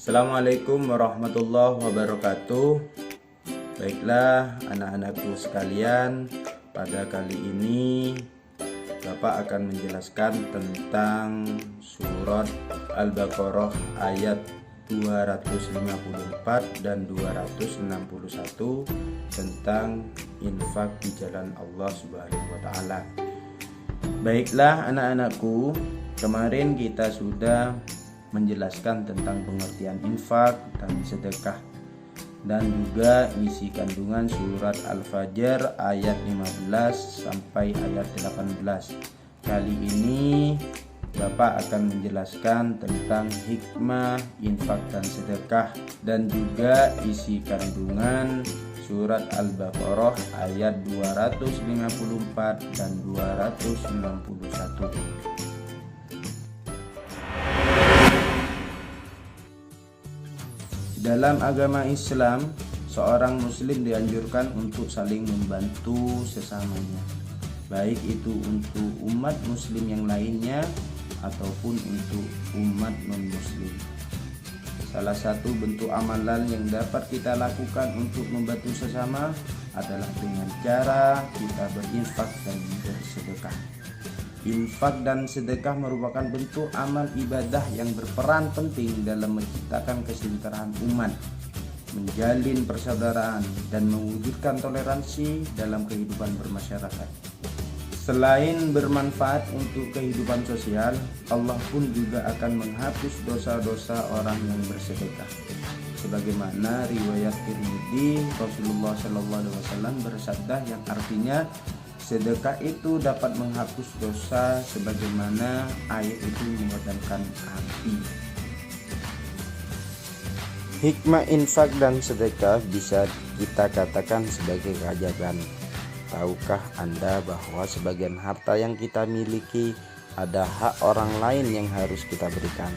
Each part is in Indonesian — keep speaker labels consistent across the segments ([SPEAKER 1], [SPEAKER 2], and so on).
[SPEAKER 1] Assalamualaikum warahmatullahi wabarakatuh. Baiklah anak-anakku sekalian, pada kali ini Bapak akan menjelaskan tentang surat Al-Baqarah ayat 254 dan 261 tentang infak di jalan Allah Subhanahu wa taala. Baiklah anak-anakku, kemarin kita sudah menjelaskan tentang pengertian infak dan sedekah dan juga isi kandungan surat Al-Fajr ayat 15 sampai ayat 18. Kali ini Bapak akan menjelaskan tentang hikmah infak dan sedekah dan juga isi kandungan surat Al-Baqarah ayat 254 dan 261. Dalam agama Islam, seorang muslim dianjurkan untuk saling membantu sesamanya, baik itu untuk umat muslim yang lainnya ataupun untuk umat non-muslim. Salah satu bentuk amalan yang dapat kita lakukan untuk membantu sesama adalah dengan cara kita berinfak dan bersedekah. Infak dan sedekah merupakan bentuk amal ibadah yang berperan penting dalam menciptakan kesejahteraan umat, menjalin persaudaraan, dan mewujudkan toleransi dalam kehidupan bermasyarakat. Selain bermanfaat untuk kehidupan sosial, Allah pun juga akan menghapus dosa-dosa orang yang bersedekah. Sebagaimana riwayat Tirmidzi, Rasulullah SAW bersabda yang artinya, sedekah itu dapat menghapus dosa sebagaimana air itu memadamkan api. Hikmah infak dan sedekah bisa kita katakan sebagai keajaiban. Tahukah Anda bahwa sebagian harta yang kita miliki ada hak orang lain yang harus kita berikan?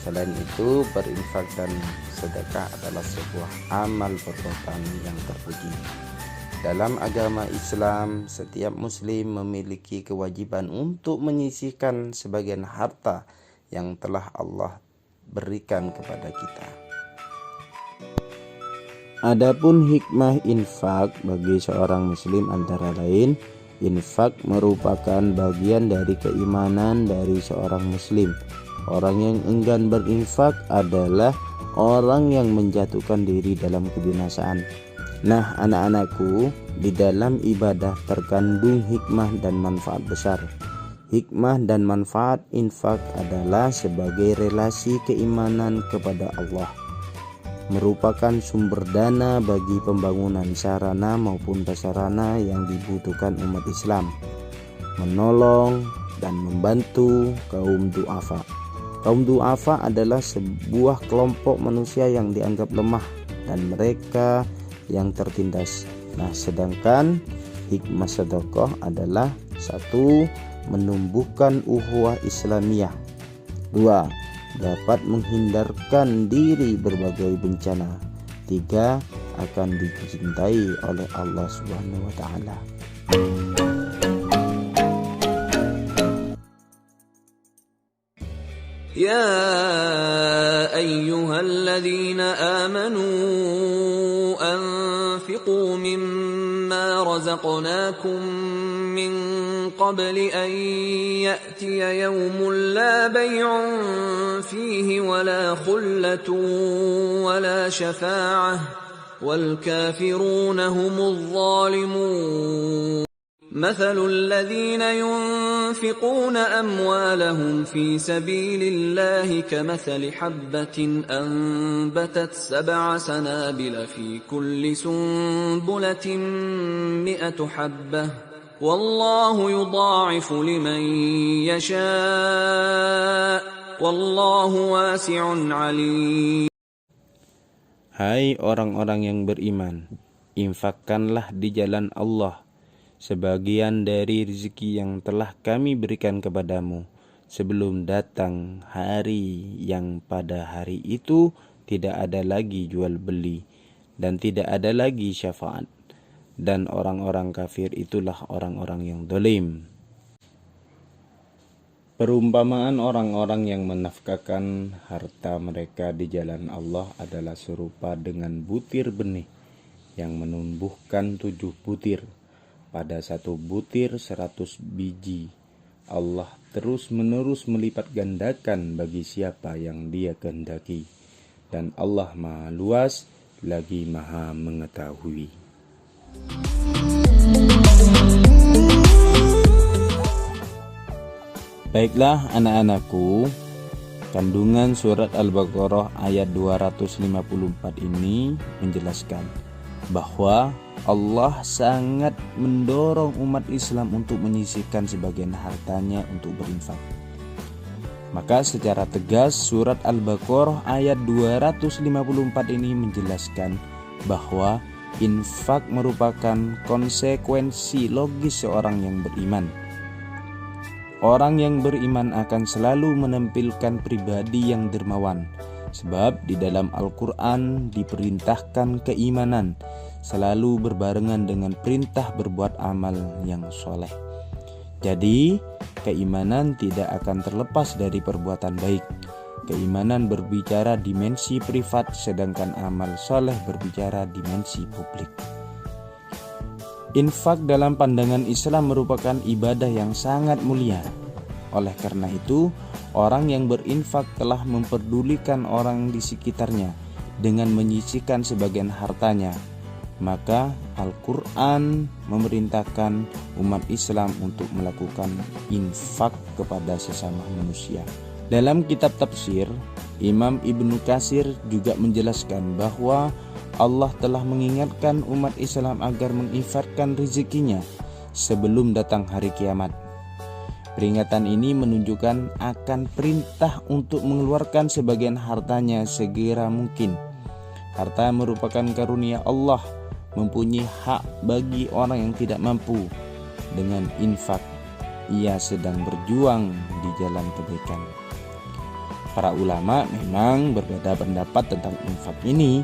[SPEAKER 1] Selain itu, berinfak dan sedekah adalah sebuah amal perbuatan yang terpuji. Dalam agama Islam, setiap muslim memiliki kewajiban untuk menyisihkan sebagian harta yang telah Allah berikan kepada kita. Adapun hikmah infak bagi seorang muslim antara lain, infak merupakan bagian dari keimanan dari seorang muslim. Orang yang enggan berinfak adalah orang yang menjatuhkan diri dalam kebinasaan. Nah, anak-anakku, di dalam ibadah terkandung hikmah dan manfaat besar. Hikmah dan manfaat infak adalah sebagai relasi keimanan kepada Allah, merupakan sumber dana bagi pembangunan sarana maupun prasarana yang dibutuhkan umat Islam, menolong dan membantu kaum du'afa. Kaum du'afa adalah sebuah kelompok manusia yang dianggap lemah dan mereka yang tertindas. Nah, sedangkan hikmah sedekah adalah 1. Menumbuhkan ukhuwah Islamiyah. 2. Dapat menghindarkan diri berbagai bencana. 3. Akan dicintai oleh Allah Subhanahu wa taala.
[SPEAKER 2] Ya ayyuhalladzina amanu anfiqu mimma razaqnakum min qabli an ya'tiya yawmun la bay'un fihi wala khullatun wala syafa'ah wal kafiruna humudz zalimun. مثل الذين ينفقون أموالهم في سبيل الله كمثل حبة أنبتت 7 سنابل في كل سنبلة 100 حبة والله يضاعف لمن يشاء والله واسع عليم.
[SPEAKER 1] Hai orang-orang yang beriman, infakkanlah di jalan Allah sebagian dari rezeki yang telah kami berikan kepadamu sebelum datang hari yang pada hari itu tidak ada lagi jual beli dan tidak ada lagi syafaat, dan orang-orang kafir itulah orang-orang yang zalim. Perumpamaan orang-orang yang menafkahkan harta mereka di jalan Allah adalah serupa dengan butir benih yang menumbuhkan 7 butir. Pada 1 butir 100 biji. Allah terus-menerus melipat gandakan bagi siapa yang Dia kehendaki. Dan Allah Maha Luas lagi Maha Mengetahui. Baiklah anak-anakku, kandungan surat Al-Baqarah ayat 254 ini menjelaskan bahwa Allah sangat mendorong umat Islam untuk menyisihkan sebagian hartanya untuk berinfak. Maka secara tegas surat Al-Baqarah ayat 254 ini menjelaskan bahwa infak merupakan konsekuensi logis seorang yang beriman. Orang yang beriman akan selalu menampilkan pribadi yang dermawan, sebab di dalam Al-Quran diperintahkan keimanan selalu berbarengan dengan perintah berbuat amal yang soleh. Jadi, keimanan tidak akan terlepas dari perbuatan baik. Keimanan berbicara dimensi privat, sedangkan amal soleh berbicara dimensi publik. Infak dalam pandangan Islam merupakan ibadah yang sangat mulia. Oleh karena itu, orang yang berinfak telah memperdulikan orang di sekitarnya dengan menyisihkan sebagian hartanya. Maka Al-Quran memerintahkan umat Islam untuk melakukan infak kepada sesama manusia. Dalam kitab tafsir, Imam Ibnu Katsir juga menjelaskan bahwa Allah telah mengingatkan umat Islam agar menginfakkan rezekinya sebelum datang hari kiamat. Peringatan ini menunjukkan akan perintah untuk mengeluarkan sebagian hartanya segera mungkin. Harta merupakan karunia Allah, mempunyai hak bagi orang yang tidak mampu. Dengan infak, ia sedang berjuang di jalan kebaikan. Para ulama memang berbeda pendapat tentang infak ini.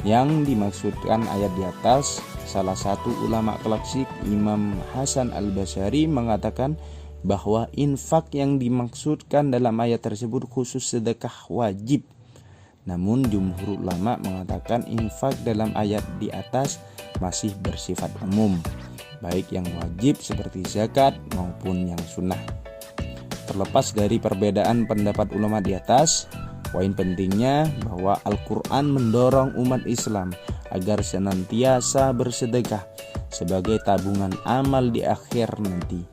[SPEAKER 1] Yang dimaksudkan ayat di atas, salah satu ulama klasik Imam Hasan Al-Basyari mengatakan bahwa infak yang dimaksudkan dalam ayat tersebut khusus sedekah wajib. Namun jumhur ulama mengatakan infak dalam ayat di atas masih bersifat umum, baik yang wajib seperti zakat maupun yang sunnah. Terlepas dari perbedaan pendapat ulama di atas, poin pentingnya bahwa Al-Quran mendorong umat Islam agar senantiasa bersedekah sebagai tabungan amal di akhir nanti.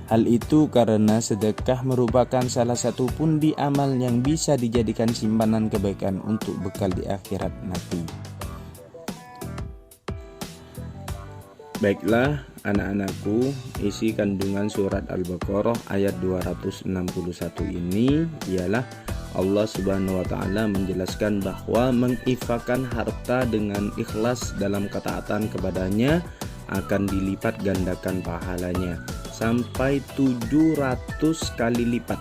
[SPEAKER 1] Hal itu karena sedekah merupakan salah satu pundi amal yang bisa dijadikan simpanan kebaikan untuk bekal di akhirat nanti. Baiklah anak-anakku, isi kandungan surat Al-Baqarah ayat 261 ini ialah Allah Subhanahu wa Ta'ala menjelaskan bahwa menginfakkan harta dengan ikhlas dalam ketaatan kepadanya akan dilipat gandakan pahalanya sampai 700 kali lipat.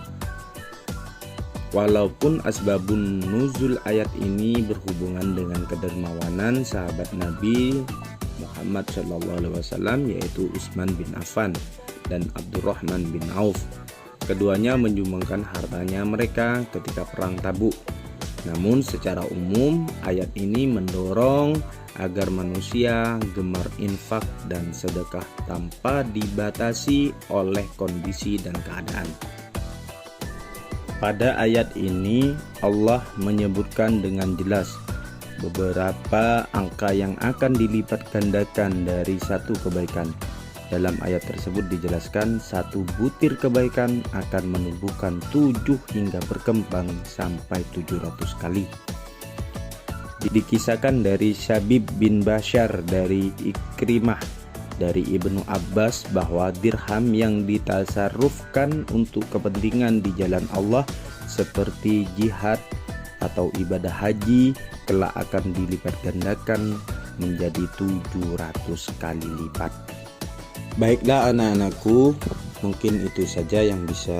[SPEAKER 1] Walaupun asbabun nuzul ayat ini berhubungan dengan kedermawanan sahabat Nabi Muhammad SAW, yaitu Utsman bin Affan dan Abdurrahman bin Auf. Keduanya menyumbangkan hartanya mereka ketika perang Tabuk. Namun secara umum ayat ini mendorong agar manusia gemar infak dan sedekah tanpa dibatasi oleh kondisi dan keadaan. Pada ayat ini Allah menyebutkan dengan jelas beberapa angka yang akan dilipat gandakan dari satu kebaikan. Dalam ayat tersebut dijelaskan 1 butir kebaikan akan menumbuhkan 7 hingga berkembang sampai 700 kali. Dikisahkan dari Syabib bin Bashar dari Ikrimah dari Ibnu Abbas bahwa dirham yang ditasarrufkan untuk kepentingan di jalan Allah seperti jihad atau ibadah haji kelak akan dilipat gandakan menjadi 700 kali lipat. Baiklah anak-anakku, mungkin itu saja yang bisa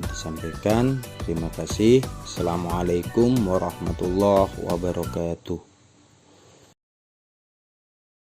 [SPEAKER 1] disampaikan. Terima kasih. Assalamualaikum warahmatullahi wabarakatuh.